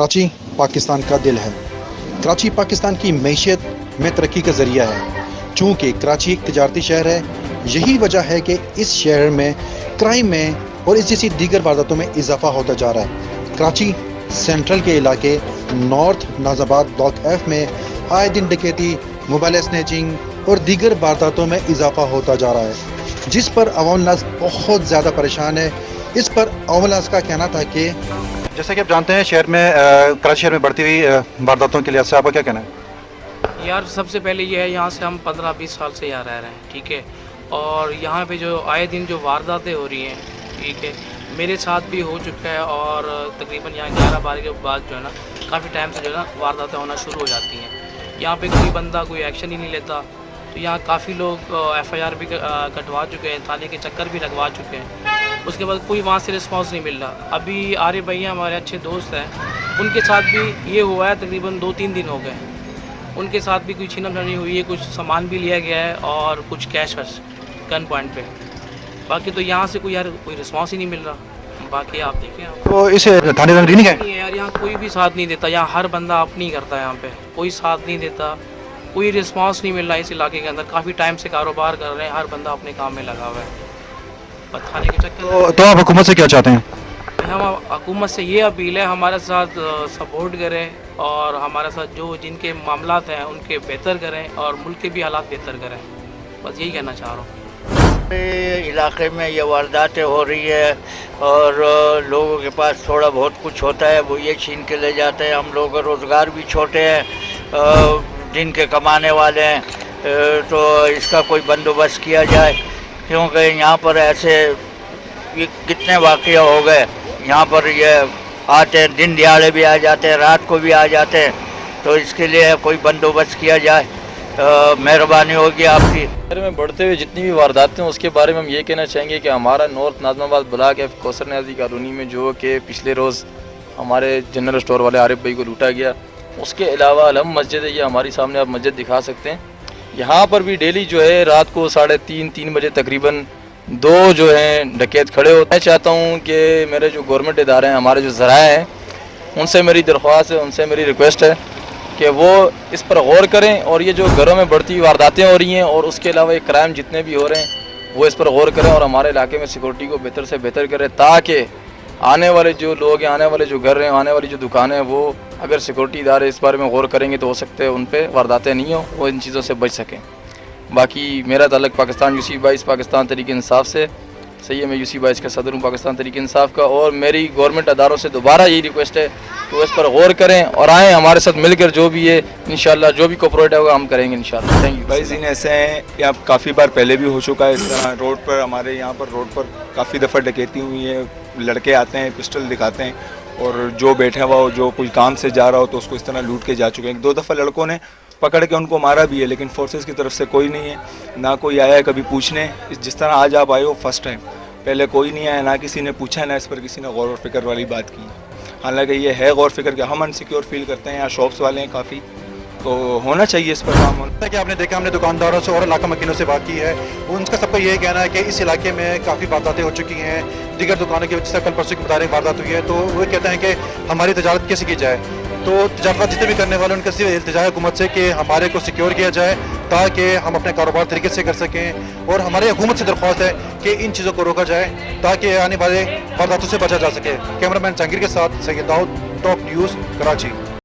कराची पाकिस्तान का दिल है। कराची पाकिस्तान की मैशियत में तरक्की का ज़रिया है। चूँकि कराची एक तजारती शहर है, यही वजह है कि इस शहर में क्राइम में और इस जैसी दीगर वारदातों में इजाफा होता जा रहा है। कराची सेंट्रल के इलाके नॉर्थ नाजाबाद ब्लॉक एफ में आए दिन डकैती, मोबाइल स्नैचिंग और दीगर वारदातों में इजाफा होता जा रहा है, जिस पर अवाम नाज बहुत ज़्यादा परेशान है। इस पर अवाम नाज का कहना था कि जैसे कि आप जानते हैं शहर में कराची शहर में बढ़ती हुई वारदातों के लिहाज से आपका क्या कहना है? यार सबसे पहले ये है, यहाँ से हम 15-20 साल से यहाँ रह रहे हैं, ठीक है। और यहाँ पे जो आए दिन जो वारदातें हो रही हैं, ठीक है, मेरे साथ भी हो चुका है। और तकरीबन यहाँ 11-12 के बाद जो है ना काफ़ी टाइम से जो है ना वारदातें होना शुरू हो जाती हैं। यहाँ पे कोई बंदा कोई एक्शन ही नहीं लेता। तो यहाँ काफ़ी लोग FIR भी कटवा चुके हैं, थाने के चक्कर भी लगवा चुके हैं। उसके बाद कोई वहाँ से रिस्पांस नहीं मिल रहा। अभी आरिफ भैया हमारे अच्छे दोस्त हैं, उनके साथ भी ये हुआ है, तकरीबन 2-3 दिन हो गए। उनके साथ भी कोई छीना-झपटी हुई है, कुछ सामान भी लिया गया है और कुछ कैश वैश गन पॉइंट पे। बाकी तो यहाँ से कोई रिस्पांस ही नहीं मिल रहा। बाकी आप देखें, तो इस थाने में नहीं है यार, यहाँ कोई भी साथ नहीं देता। यहाँ हर बंदा अपनी ही करता है, यहाँ पे कोई साथ नहीं देता, कोई रिस्पांस नहीं मिल रहा। इस इलाके के अंदर काफ़ी टाइम से कारोबार कर रहे हैं, हर बंदा अपने काम में लगा हुआ है। पर थाने के चक्कर तो आप हुकूमत से क्या चाहते हैं? हम हुकूमत से ये अपील है, हमारे साथ सपोर्ट करें और हमारे साथ जो जिनके मामलात हैं उनके बेहतर करें और मुल्क के भी हालात बेहतर करें। बस यही कहना चाह रहा हूँ। इलाके में ये वारदातें हो रही है और लोगों के पास थोड़ा बहुत कुछ होता है, वो ये छीन के ले जाते हैं। हम लोग का रोज़गार भी छोटे हैं, दिन के कमाने वाले हैं, तो इसका कोई बंदोबस्त किया जाए। क्योंकि यहाँ पर ऐसे कितने वाक़या हो गए, यहाँ पर ये आते हैं, दिन दिहाड़े भी आ जाते हैं, रात को भी आ जाते हैं। तो इसके लिए कोई बंदोबस्त किया जाए, मेहरबानी होगी आपकी। शहर में बढ़ते हुए जितनी भी वारदातें हैं उसके बारे में हम ये कहना चाहेंगे कि हमारा नॉर्थ नाज़िमाबाद ब्लॉक है कौसर न्याज़ी कॉलोनी में जो कि पिछले रोज़ हमारे जनरल स्टोर वाले आरिफ भाई को लूटा गया। उसके अलावा अलम मस्जिद है, ये हमारी सामने आप मस्जिद दिखा सकते हैं। यहाँ पर भी डेली जो है रात को 3:30 बजे तकरीबन 2 जो हैं डकैत खड़े होते हैं। चाहता हूँ कि मेरे जो गवर्नमेंट इदारे हैं, हमारे जो ज़राए हैं, उनसे मेरी दरख्वास्त है, उनसे मेरी रिक्वेस्ट है कि वो इस पर गौर करें और ये जो घरों में बढ़ती हुई वारदातें हो रही हैं और उसके अलावा ये क्राइम जितने भी हो रहे हैं वो इस पर गौर करें और हमारे इलाके में सिक्योरिटी को बेहतर से बेहतर करें, ताकि आने वाले जो लोग हैं, आने वाले जो घर हैं, आने वाली जो दुकानें हैं, वो अगर सिक्योरिटी इदारे इस बारे में गौर करेंगे तो हो सकते हैं उन पर वारदातें नहीं हो, वो इन चीज़ों से बच सकें। बाकी मेरा ताल्लुक़ पाकिस्तान यूसी 22 पाकिस्तान तहरीक इंसाफ से सही है। मैं यूसी 22 का सदर हूँ पाकिस्तान तहरीक इंसाफ का। और मेरी गवर्नमेंट अदारों से दोबारा यही रिक्वेस्ट है कि वो इस पर गौर करें और आएँ हमारे साथ मिलकर, जो भी है इंशाल्लाह जो भी कोऑपरेट होगा हम करेंगे इंशाल्लाह। Thank you. भाई सीन ऐसे हैं, यहाँ काफ़ी बार पहले भी हो चुका है इस तरह। रोड पर हमारे यहाँ पर रोड पर काफ़ी दफ़ा डकैती हुई है। लड़के आते हैं, पिस्टल दिखाते हैं और जो बैठा हुआ हो, जो कोई काम से जा रहा हो तो उसको इस तरह लूट के जा चुके हैं। 2 दफ़ा लड़कों ने पकड़ के उनको मारा भी है, लेकिन फोर्सेस की तरफ से कोई नहीं है, ना कोई आया है कभी पूछने। जिस तरह आज आप आए हो फर्स्ट टाइम, पहले कोई नहीं आया, ना किसी ने पूछा, ना इस पर किसी ने गौर और फिक्र वाली बात की। हालांकि ये है गौर फिक्र कि हम अनसिक्योर फील करते हैं, यहाँ शॉप्स वाले हैं काफ़ी, तो होना चाहिए इस पर काम होना। कि आपने देखा, हमने दुकानदारों से और इलाका मकीनों से बात की है, उनका सबका यही कहना है कि इस इलाके में काफ़ी वारदातें हो चुकी हैं। दीगर दुकानों की वजह से कल परसों की बता रहे वारदात हुई है, तो वो कहते हैं कि हमारी तजारत कैसे की जाए। तो तजारत जितने भी करने वाले उनका सिर्फ इल्तिजा है हुकूमत से कि हमारे को सिक्योर किया जाए ताकि हम अपने कारोबार तरीके से कर सकें। और हमारी हुकूमत से दरख्वास्त है कि इन चीज़ों को रोका जाए ताकि आने वाले वारदातों से बचा जा सके। कैमरामैन जहांगीर के साथ सैयद दाऊद, टॉप न्यूज़, कराची।